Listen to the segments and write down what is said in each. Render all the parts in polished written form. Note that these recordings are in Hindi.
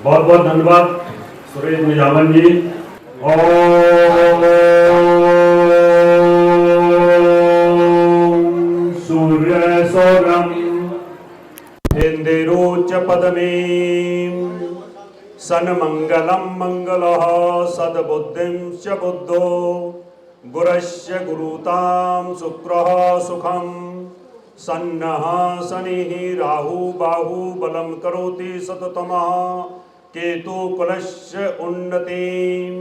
बहुत बहुत धन्यवाद सुरेश निजामन जी। ओम सूर्य सौरम इंदिरोच पदमी सन्मंगलम मंगलः सद्बुद्धिं च बुद्धो गुरस्य गुरुतां शुक्रः सुखं सन्नः शनिः राहु बाहु बलं करोति सततमः केतु कुलस्य उन्नतिं।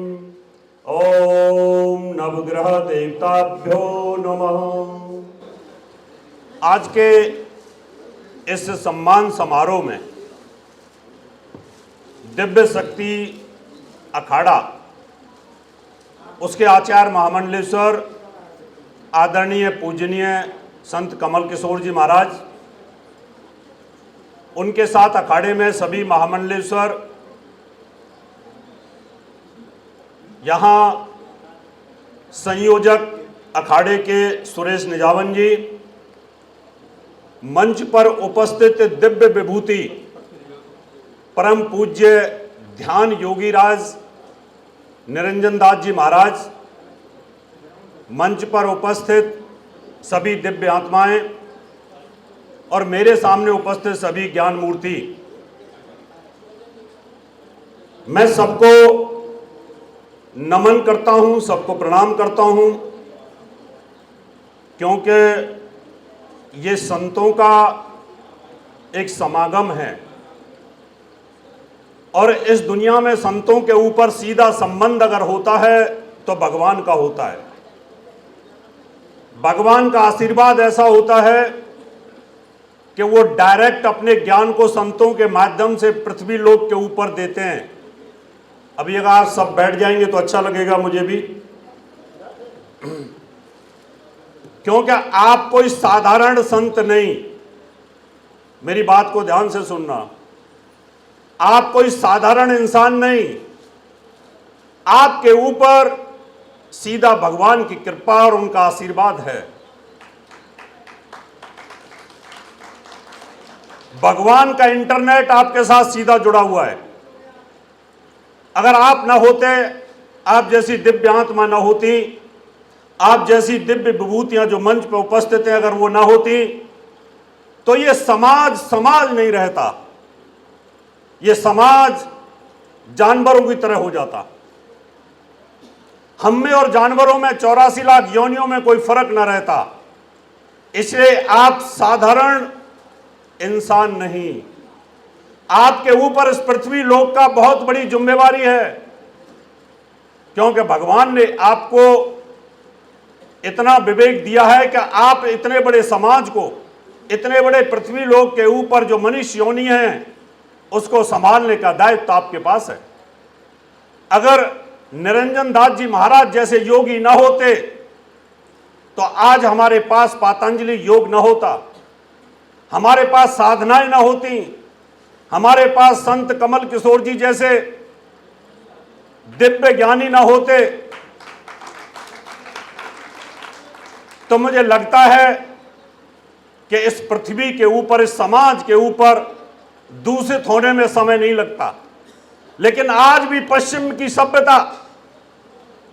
ओम नवग्रह देवताभ्यो नमः। आज के इस सम्मान समारोह में दिव्य शक्ति अखाड़ा, उसके आचार्य महामंडलेश्वर आदरणीय पूजनीय संत कमल किशोर जी महाराज, उनके साथ अखाड़े में सभी महामंडलेश्वर, यहाँ संयोजक अखाड़े के सुरेश निजामन जी, मंच पर उपस्थित दिव्य विभूति परम पूज्य ध्यान योगी राज निरंजन दास जी महाराज, मंच पर उपस्थित सभी दिव्य आत्माएं और मेरे सामने उपस्थित सभी ज्ञान मूर्ति, मैं सबको नमन करता हूं, सबको प्रणाम करता हूं, क्योंकि ये संतों का एक समागम है और इस दुनिया में संतों के ऊपर सीधा संबंध अगर होता है तो भगवान का होता है। भगवान का आशीर्वाद ऐसा होता है कि वो डायरेक्ट अपने ज्ञान को संतों के माध्यम से पृथ्वी लोक के ऊपर देते हैं। अभी अगर आप सब बैठ जाएंगे तो अच्छा लगेगा मुझे भी, क्योंकि आप कोई साधारण संत नहीं, मेरी बात को ध्यान से सुनना, आप कोई साधारण इंसान नहीं, आपके ऊपर सीधा भगवान की कृपा और उनका आशीर्वाद है। भगवान का इंटरनेट आपके साथ सीधा जुड़ा हुआ है। अगर आप ना होते, आप जैसी दिव्य आत्मा ना होती, आप जैसी दिव्य विभूतियां जो मंच पर उपस्थित हैं अगर वो ना होती, तो ये समाज नहीं रहता, ये समाज जानवरों की तरह हो जाता। हम में और जानवरों में 84 लाख योनियों में कोई फर्क ना रहता। इसलिए आप साधारण इंसान नहीं, आपके ऊपर इस पृथ्वी लोक का बहुत बड़ी जिम्मेवारी है, क्योंकि भगवान ने आपको इतना विवेक दिया है कि आप इतने बड़े समाज को, इतने बड़े पृथ्वी लोक के ऊपर जो मनुष्य योनि है उसको संभालने का दायित्व आपके पास है। अगर निरंजन दास जी महाराज जैसे योगी ना होते तो आज हमारे पास पातंजलि योग ना होता, हमारे पास साधनाएं ना होती, हमारे पास संत कमल किशोर जी जैसे दिव्य ज्ञानी ना होते। तो मुझे लगता है कि इस पृथ्वी के ऊपर, इस समाज के ऊपर दूषित होने में समय नहीं लगता। लेकिन आज भी पश्चिम की सभ्यता,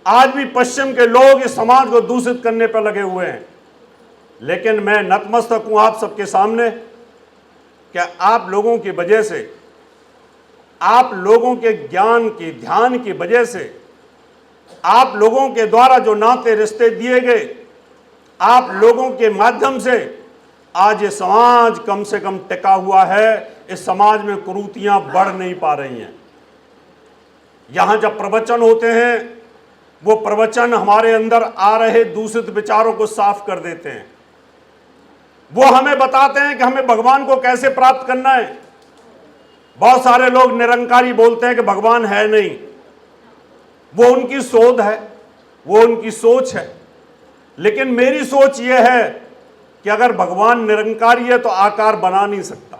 आज भी पश्चिम के लोग इस समाज को दूषित करने पर लगे हुए हैं। लेकिन मैं नतमस्तक हूं आप सबके सामने कि आप लोगों की वजह से, आप लोगों के ज्ञान की, ध्यान की वजह से, आप लोगों के द्वारा जो नाते रिश्ते दिए गए, आप लोगों के माध्यम से आज ये समाज कम से कम टिका हुआ है। इस समाज में कुरीतियां बढ़ नहीं पा रही हैं। यहां जब प्रवचन होते हैं, वो प्रवचन हमारे अंदर आ रहे दूषित विचारों को साफ कर देते हैं। वो हमें बताते हैं कि हमें भगवान को कैसे प्राप्त करना है। बहुत सारे लोग निरंकारी बोलते हैं कि भगवान है नहीं, वो उनकी शोध है, वो उनकी सोच है। लेकिन मेरी सोच ये है कि अगर भगवान निरंकारी है तो आकार बना नहीं सकता।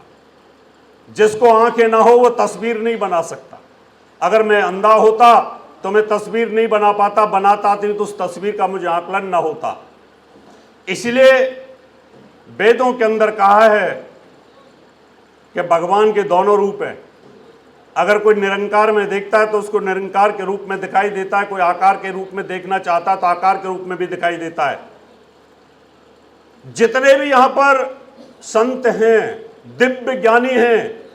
जिसको आंखें ना हो वो तस्वीर नहीं बना सकता। अगर मैं अंधा होता तो मैं तस्वीर नहीं बना पाता, बनाता तो उस तस्वीर का मुझे आकलन ना होता। इसलिए वेदों के अंदर कहा है कि भगवान के दोनों रूप हैं, अगर कोई निरंकार में देखता है तो उसको निरंकार के रूप में दिखाई देता है, कोई आकार के रूप में देखना चाहता है तो आकार के रूप में भी दिखाई देता है। जितने भी यहां पर संत हैं, दिव्य ज्ञानी हैं,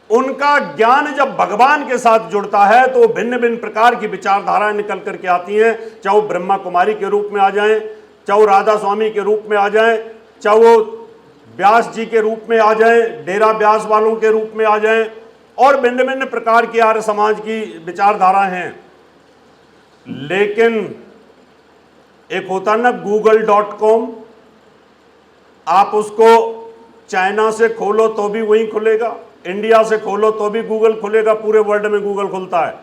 उनका ज्ञान जब भगवान के साथ जुड़ता है तो भिन्न भिन्न प्रकार की विचारधाराएं निकल करके आती हैं, चाहे वो ब्रह्मा कुमारी के रूप में आ जाएं, चाहे वो राधा स्वामी के रूप में आ जाएं, चाहे वो व्यास जी के रूप में आ जाएं, डेरा व्यास वालों के रूप में आ जाएं, और भिन्न भिन्न प्रकार की आर्य समाज की विचारधारा हैं। लेकिन एक होता है ना google.com, आप उसको चाइना से खोलो तो भी वही खुलेगा, इंडिया से खोलो तो भी गूगल खुलेगा, पूरे वर्ल्ड में गूगल खुलता है।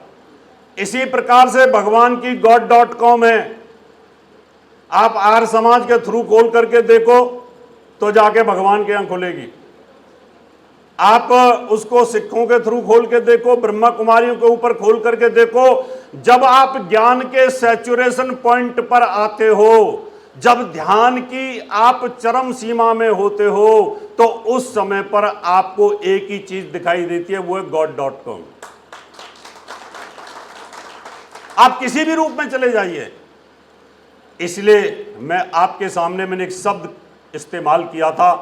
इसी प्रकार से भगवान की god.com है, आप आर्य समाज के थ्रू खोल करके देखो तो जाके भगवान के यहां खुलेगी। आप उसको सिखों के थ्रू खोल के देखो, ब्रह्मा कुमारियों के ऊपर खोल करके देखो। जब आप ज्ञान के सैचुरेशन पॉइंट पर आते हो, जब ध्यान की आप चरम सीमा में होते हो, तो उस समय पर आपको एक ही चीज दिखाई देती है, वो है god.com। आप किसी भी रूप में चले जाइए। इसलिए मैं आपके सामने मैंने एक शब्द इस्तेमाल किया था,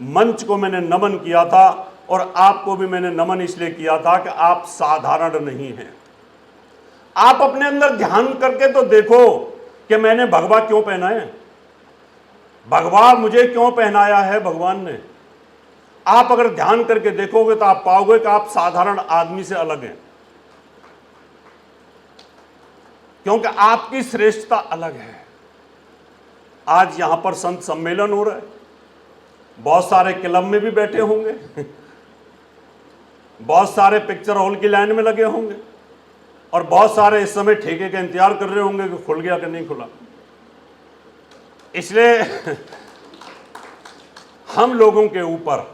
मंच को मैंने नमन किया था, और आपको भी मैंने नमन इसलिए किया था कि आप साधारण नहीं हैं। आप अपने अंदर ध्यान करके तो देखो कि मैंने भगवा क्यों पहना है, भगवा मुझे क्यों पहनाया है भगवान ने। आप अगर ध्यान करके देखोगे तो आप पाओगे कि आप साधारण आदमी से अलग हैं, क्योंकि आपकी श्रेष्ठता अलग है। आज यहां पर संत सम्मेलन हो रहा है, बहुत सारे क्लब में भी बैठे होंगे, बहुत सारे पिक्चर हॉल की लाइन में लगे होंगे, और बहुत सारे इस समय ठेके का इंतजार कर रहे होंगे कि खुल गया कि नहीं खुला। इसलिए हम लोगों के ऊपर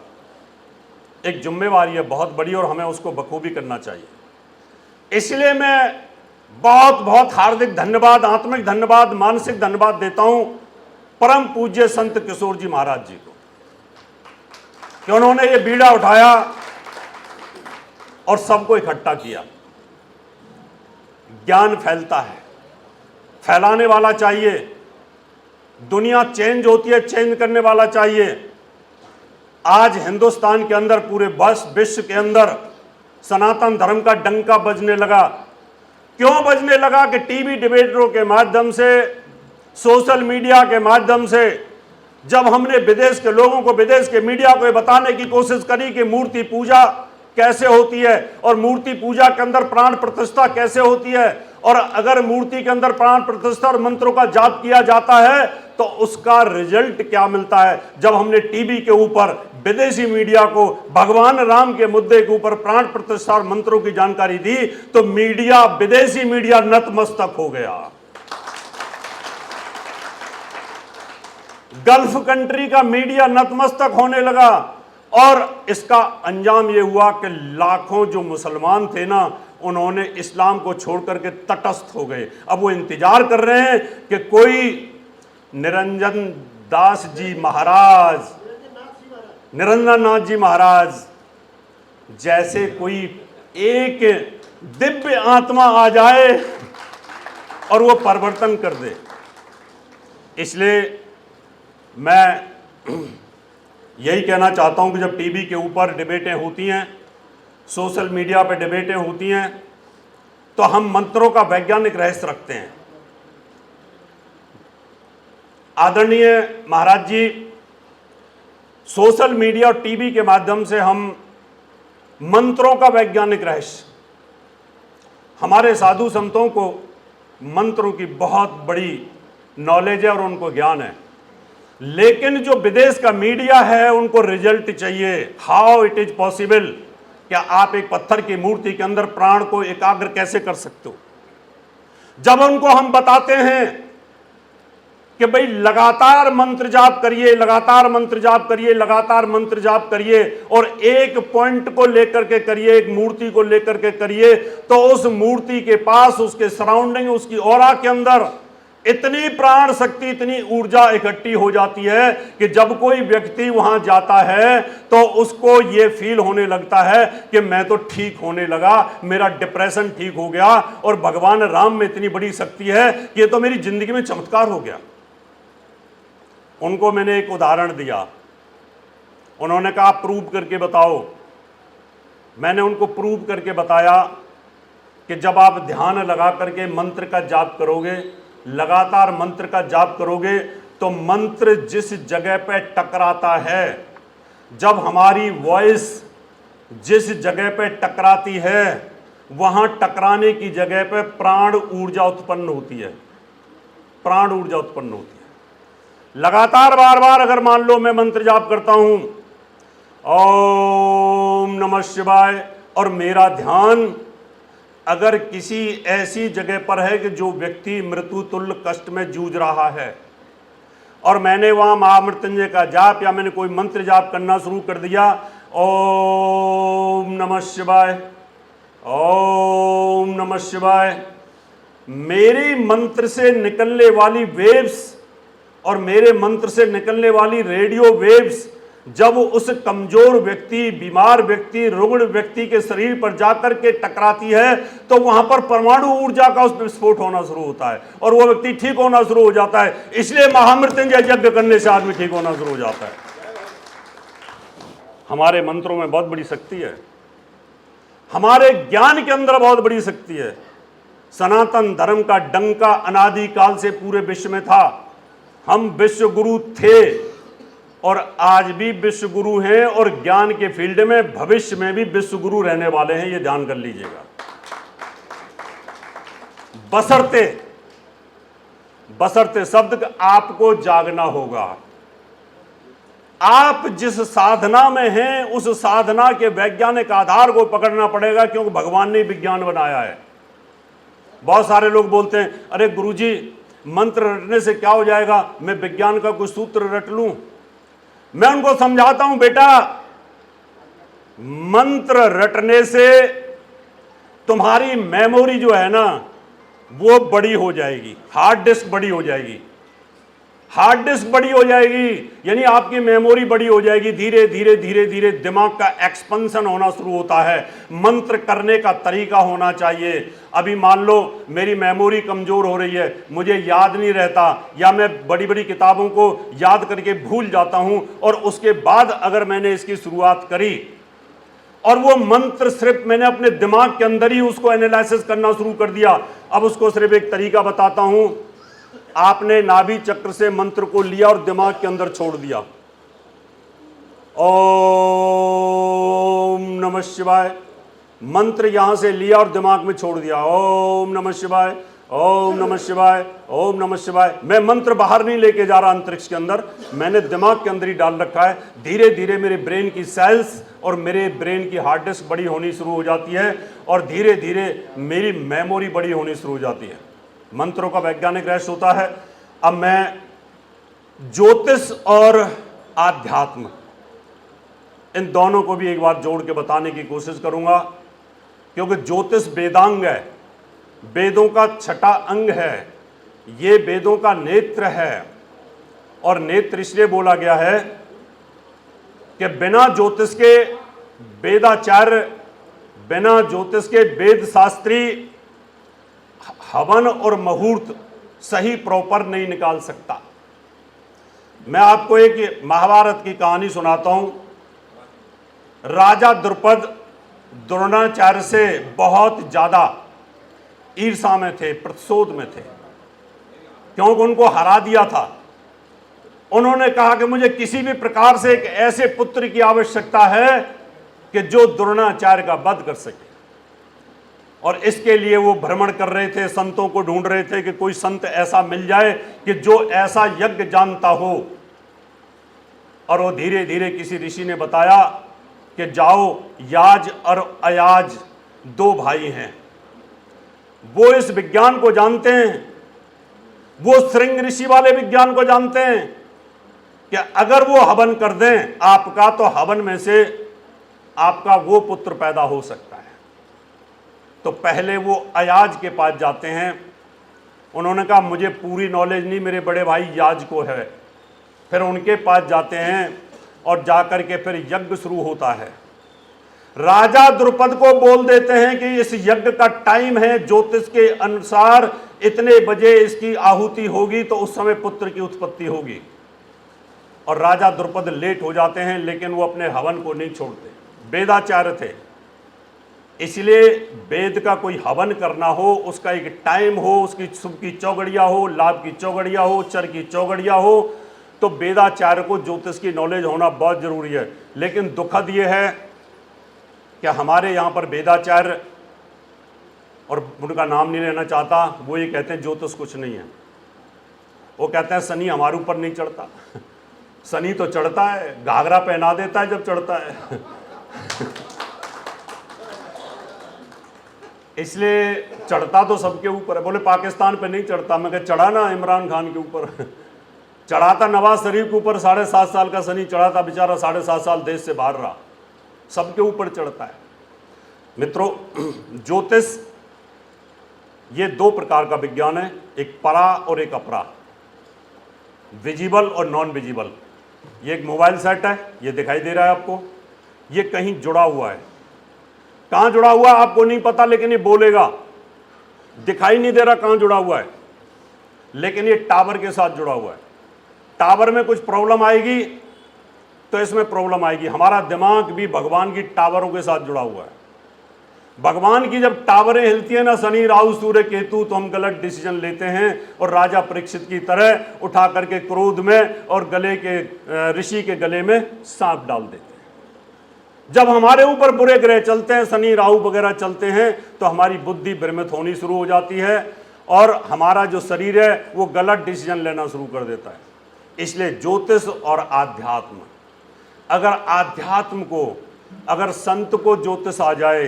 एक जिम्मेवारी है बहुत बड़ी, और हमें उसको बखूबी करना चाहिए। इसलिए मैं बहुत बहुत हार्दिक धन्यवाद, आत्मिक धन्यवाद, मानसिक धन्यवाद देता हूं परम पूज्य संत किशोर जी महाराज जी को, कि उन्होंने ये बीड़ा उठाया और सबको इकट्ठा किया। ज्ञान फैलता है, फैलाने वाला चाहिए। दुनिया चेंज होती है, चेंज करने वाला चाहिए। आज हिंदुस्तान के अंदर, पूरे विश्व के अंदर सनातन धर्म का डंका बजने लगा। क्यों बजने लगा? कि टीवी डिबेटरों के माध्यम से, सोशल मीडिया के माध्यम से, जब हमने विदेश के लोगों को, विदेश के मीडिया को बताने की कोशिश करी कि मूर्ति पूजा कैसे होती है, और मूर्ति पूजा के अंदर प्राण प्रतिष्ठा कैसे होती है, और अगर मूर्ति के अंदर प्राण प्रतिष्ठा और मंत्रों का जाप किया जाता है तो उसका रिजल्ट क्या मिलता है। जब हमने टीवी के ऊपर विदेशी मीडिया को भगवान राम के मुद्दे के ऊपर प्राण प्रतिष्ठा और मंत्रों की जानकारी दी, तो मीडिया, विदेशी मीडिया नतमस्तक हो गया। गल्फ कंट्री का मीडिया नतमस्तक होने लगा, और इसका अंजाम यह हुआ कि लाखों जो मुसलमान थे ना, उन्होंने इस्लाम को छोड़ करके तटस्थ हो गए। अब वो इंतजार कर रहे हैं कि कोई निरंजन दास जी महाराज, निरंजन नाथ जी महाराज जैसे कोई एक दिव्य आत्मा आ जाए और वो परिवर्तन कर दे। इसलिए मैं यही कहना चाहता हूं कि जब टीवी के ऊपर डिबेटें होती हैं, सोशल मीडिया पर डिबेटें होती हैं, तो हम मंत्रों का वैज्ञानिक रहस्य रखते हैं। आदरणीय महाराज जी, सोशल मीडिया और टीवी के माध्यम से हम मंत्रों का वैज्ञानिक रहस्य, हमारे साधु संतों को मंत्रों की बहुत बड़ी नॉलेज है और उनको ज्ञान है, लेकिन जो विदेश का मीडिया है उनको रिजल्ट चाहिए। हाउ इट इज पॉसिबल, क्या आप एक पत्थर की मूर्ति के अंदर प्राण को एकाग्र कैसे कर सकते हो? जब उनको हम बताते हैं कि भाई लगातार मंत्र जाप करिए, लगातार मंत्र जाप करिए, लगातार मंत्र जाप करिए, और एक पॉइंट को लेकर के करिए, एक मूर्ति को लेकर के करिए, तो उस मूर्ति के पास, उसके सराउंडिंग, उसकी ऑरा के अंदर इतनी प्राण शक्ति, इतनी ऊर्जा इकट्ठी हो जाती है कि जब कोई व्यक्ति वहां जाता है तो उसको यह फील होने लगता है कि मैं तो ठीक होने लगा, मेरा डिप्रेशन ठीक हो गया, और भगवान राम में इतनी बड़ी शक्ति है कि ये तो मेरी जिंदगी में चमत्कार हो गया। उनको मैंने एक उदाहरण दिया, उन्होंने कहा प्रूव करके बताओ। मैंने उनको प्रूव करके बताया कि जब आप ध्यान लगा करके मंत्र का जाप करोगे, लगातार मंत्र का जाप करोगे, तो मंत्र जिस जगह पे टकराता है, जब हमारी वॉइस जिस जगह पे टकराती है, वहां टकराने की जगह पे प्राण ऊर्जा उत्पन्न होती है, प्राण ऊर्जा उत्पन्न होती है। लगातार बार बार अगर मान लो मैं मंत्र जाप करता हूं ओम नमः शिवाय, और मेरा ध्यान अगर किसी ऐसी जगह पर है कि जो व्यक्ति मृत्यु तुल्य कष्ट में जूझ रहा है, और मैंने वहां महामृत्युंजय का जाप या मैंने कोई मंत्र जाप करना शुरू कर दिया, ओम नमः शिवाय, ओम नमः शिवाय, मेरे मंत्र से निकलने वाली वेव्स और मेरे मंत्र से निकलने वाली रेडियो वेव्स जब उस कमजोर व्यक्ति, बीमार व्यक्ति, रुग्ण व्यक्ति के शरीर पर जाकर के टकराती है, तो वहां पर परमाणु ऊर्जा का उसमें विस्फोट होना शुरू होता है और वो व्यक्ति ठीक होना शुरू हो जाता है। इसलिए महामृत्युंजय यज्ञ करने से आदमी ठीक होना शुरू हो जाता है। हमारे मंत्रों में बहुत बड़ी शक्ति है, हमारे ज्ञान के अंदर बहुत बड़ी शक्ति है। सनातन धर्म का डंका अनादिकाल से पूरे विश्व में था। हम विश्व गुरु थे और आज भी विश्व गुरु हैं, और ज्ञान के फील्ड में भविष्य में भी विश्व गुरु रहने वाले हैं, ये ध्यान कर लीजिएगा। बशर्ते शब्द का आपको जागना होगा। आप जिस साधना में हैं उस साधना के वैज्ञानिक आधार को पकड़ना पड़ेगा, क्योंकि भगवान ने विज्ञान बनाया है। बहुत सारे लोग बोलते हैं अरे गुरुजी मंत्र रटने से क्या हो जाएगा, मैं विज्ञान का कोई सूत्र रट लूं। मैं उनको समझाता हूं बेटा, मंत्र रटने से तुम्हारी मेमोरी जो है ना वो बड़ी हो जाएगी, हार्ड डिस्क बड़ी हो जाएगी, हार्ड डिस्क बड़ी हो जाएगी, यानी आपकी मेमोरी बड़ी हो जाएगी। धीरे धीरे धीरे धीरे दिमाग का एक्सपेंशन होना शुरू होता है। मंत्र करने का तरीका होना चाहिए। अभी मान लो मेरी मेमोरी कमजोर हो रही है, मुझे याद नहीं रहता, या मैं बड़ी बड़ी किताबों को याद करके भूल जाता हूं, और उसके बाद अगर मैंने इसकी शुरुआत करी और वो मंत्र सिर्फ मैंने अपने दिमाग के अंदर ही उसको एनालिसिस करना शुरू कर दिया। अब उसको सिर्फ एक तरीका बताता हूं। आपने नाभि चक्र से मंत्र को लिया और दिमाग के अंदर छोड़ दिया, ओम नमः शिवाय, मंत्र यहां से लिया और दिमाग में छोड़ दिया, ओम नमः शिवाय, ओम नमः शिवाय, ओम नमः शिवाय। मैं मंत्र बाहर नहीं लेके जा रहा अंतरिक्ष के अंदर, मैंने दिमाग के अंदर ही डाल रखा है। धीरे धीरे मेरे ब्रेन की सेल्स और मेरे ब्रेन की हार्ड डिस्क बड़ी होनी शुरू हो जाती है, और धीरे धीरे मेरी मेमोरी बड़ी होनी शुरू हो जाती है। मंत्रों का वैज्ञानिक रहस्य होता है। अब मैं ज्योतिष और आध्यात्म इन दोनों को भी एक बार जोड़ के बताने की कोशिश करूंगा, क्योंकि ज्योतिष वेदांग है, वेदों का छठा अंग है, ये वेदों का नेत्र है। और नेत्र इसलिए बोला गया है कि बिना ज्योतिष के वेदाचार्य, बिना ज्योतिष के वेद शास्त्री हवन और मुहूर्त सही प्रॉपर नहीं निकाल सकता। मैं आपको एक महाभारत की कहानी सुनाता हूं। राजा द्रुपद द्रोणाचार्य से बहुत ज्यादा ईर्षा में थे, प्रतिशोध में थे, क्योंकि उनको हरा दिया था। उन्होंने कहा कि मुझे किसी भी प्रकार से एक ऐसे पुत्र की आवश्यकता है कि जो द्रोणाचार्य का वध कर सके। और इसके लिए वो भ्रमण कर रहे थे, संतों को ढूंढ रहे थे कि कोई संत ऐसा मिल जाए कि जो ऐसा यज्ञ जानता हो। और वो धीरे धीरे किसी ऋषि ने बताया कि जाओ, याज और अयाज दो भाई हैं, वो इस विज्ञान को जानते हैं, वो श्रृंग ऋषि वाले विज्ञान को जानते हैं कि अगर वो हवन कर दें आपका, तो हवन में से आपका वो पुत्र पैदा हो सकता है। तो पहले वो अयाज के पास जाते हैं, उन्होंने कहा मुझे पूरी नॉलेज नहीं, मेरे बड़े भाई याज को है। फिर उनके पास जाते हैं और जाकर के फिर यज्ञ शुरू होता है। राजा द्रुपद को बोल देते हैं कि इस यज्ञ का टाइम है, ज्योतिष के अनुसार इतने बजे इसकी आहुति होगी तो उस समय पुत्र की उत्पत्ति होगी। और राजा द्रुपद लेट हो जाते हैं, लेकिन वो अपने हवन को नहीं छोड़ते। वेदाचार्य थे, इसलिए वेद का कोई हवन करना हो, उसका एक टाइम हो, उसकी शुभ की चौगड़िया हो, लाभ की चौगड़िया हो, चर की चौगड़िया हो, तो वेदाचार्य को ज्योतिष की नॉलेज होना बहुत जरूरी है। लेकिन दुखद ये है कि हमारे यहाँ पर वेदाचार्य, और उनका नाम नहीं लेना चाहता, वो ये कहते हैं ज्योतिष कुछ नहीं है। वो कहते हैं शनि हमारे ऊपर नहीं चढ़ता। शनि तो चढ़ता है, घाघरा पहना देता है जब चढ़ता है। इसलिए चढ़ता तो सबके ऊपर है। बोले पाकिस्तान पे नहीं चढ़ता। मैं कहा चढ़ा ना इमरान खान के ऊपर। चढ़ा था नवाज शरीफ के ऊपर, 7.5 साल का शनि चढ़ा था, बेचारा 7.5 साल देश से बाहर रहा। सबके ऊपर चढ़ता है। मित्रों, ज्योतिष ये 2 प्रकार का विज्ञान है, एक परा और एक अपरा, विजिबल और नॉन विजिबल। ये एक मोबाइल सेट है, ये दिखाई दे रहा है आपको, ये कहीं जुड़ा हुआ है। कहां जुड़ा हुआ है आपको नहीं पता, लेकिन ये बोलेगा। दिखाई नहीं दे रहा कहां जुड़ा हुआ है, लेकिन ये टावर के साथ जुड़ा हुआ है। टावर में कुछ प्रॉब्लम आएगी तो इसमें प्रॉब्लम आएगी। हमारा दिमाग भी भगवान की टावरों के साथ जुड़ा हुआ है। भगवान की जब टावरें हिलती है ना, शनि राहु सूर्य केतु, तो हम गलत डिसीजन लेते हैं और राजा परीक्षित की तरह उठा करके क्रोध में और गले के ऋषि के गले में सांप डाल देते हैं। जब हमारे ऊपर बुरे ग्रह चलते हैं, शनि राहु वगैरह चलते हैं, तो हमारी बुद्धि भ्रमित होनी शुरू हो जाती है और हमारा जो शरीर है वो गलत डिसीजन लेना शुरू कर देता है। इसलिए ज्योतिष और आध्यात्म, अगर आध्यात्म को, अगर संत को ज्योतिष आ जाए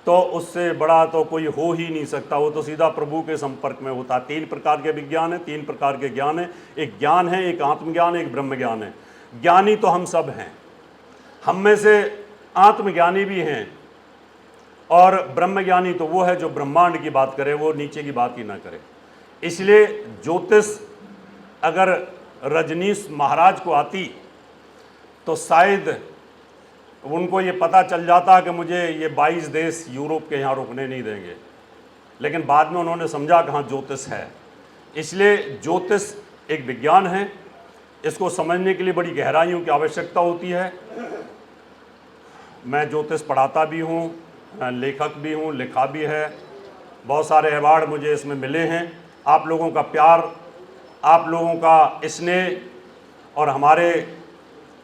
तो उससे बड़ा तो कोई हो ही नहीं सकता। वो तो सीधा प्रभु के संपर्क में होता है। 3 प्रकार के विज्ञान है, 3 प्रकार के ज्ञान है। एक ज्ञान है, एक आत्मज्ञान है, एक ब्रह्म ज्ञान है। ज्ञानी तो हम सब हैं, हम में से आत्मज्ञानी भी हैं, और ब्रह्मज्ञानी तो वो है जो ब्रह्मांड की बात करे, वो नीचे की बात ही ना करे। इसलिए ज्योतिष अगर रजनीश महाराज को आती तो शायद उनको ये पता चल जाता कि मुझे ये 22 देश यूरोप के यहाँ रुकने नहीं देंगे। लेकिन बाद में उन्होंने समझा कि हाँ ज्योतिष है। इसलिए ज्योतिष एक विज्ञान है, इसको समझने के लिए बड़ी गहराइयों की आवश्यकता होती है। मैं ज्योतिष पढ़ाता भी हूँ, लेखक भी हूँ, लिखा भी है। बहुत सारे अवार्ड मुझे इसमें मिले हैं। आप लोगों का प्यार, आप लोगों का स्नेह और हमारे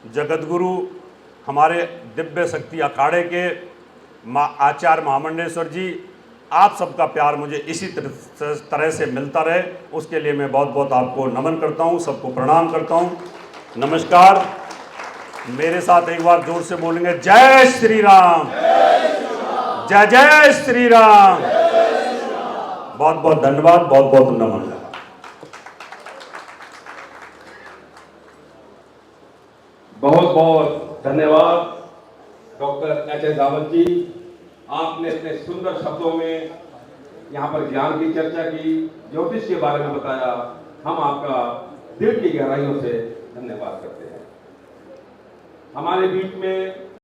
जगतगुरु, हमारे दिव्य शक्ति अखाड़े के आचार्य महामंडेश्वर जी, आप सबका प्यार मुझे इसी तरह से मिलता रहे, उसके लिए मैं बहुत बहुत आपको नमन करता हूँ, सबको प्रणाम करता हूँ। नमस्कार। मेरे साथ एक बार जोर से बोलेंगे, जय श्री राम, जय जय श्री राम। बहुत बहुत धन्यवाद, बहुत बहुत नमन। बहुत बहुत धन्यवाद doctor H S Rawat ji. आपने इतने सुंदर शब्दों में यहाँ पर ज्ञान की चर्चा की, ज्योतिष के बारे में बताया। हम आपका दिल की गहराइयों से धन्यवाद करते हैं। हमारे बीच में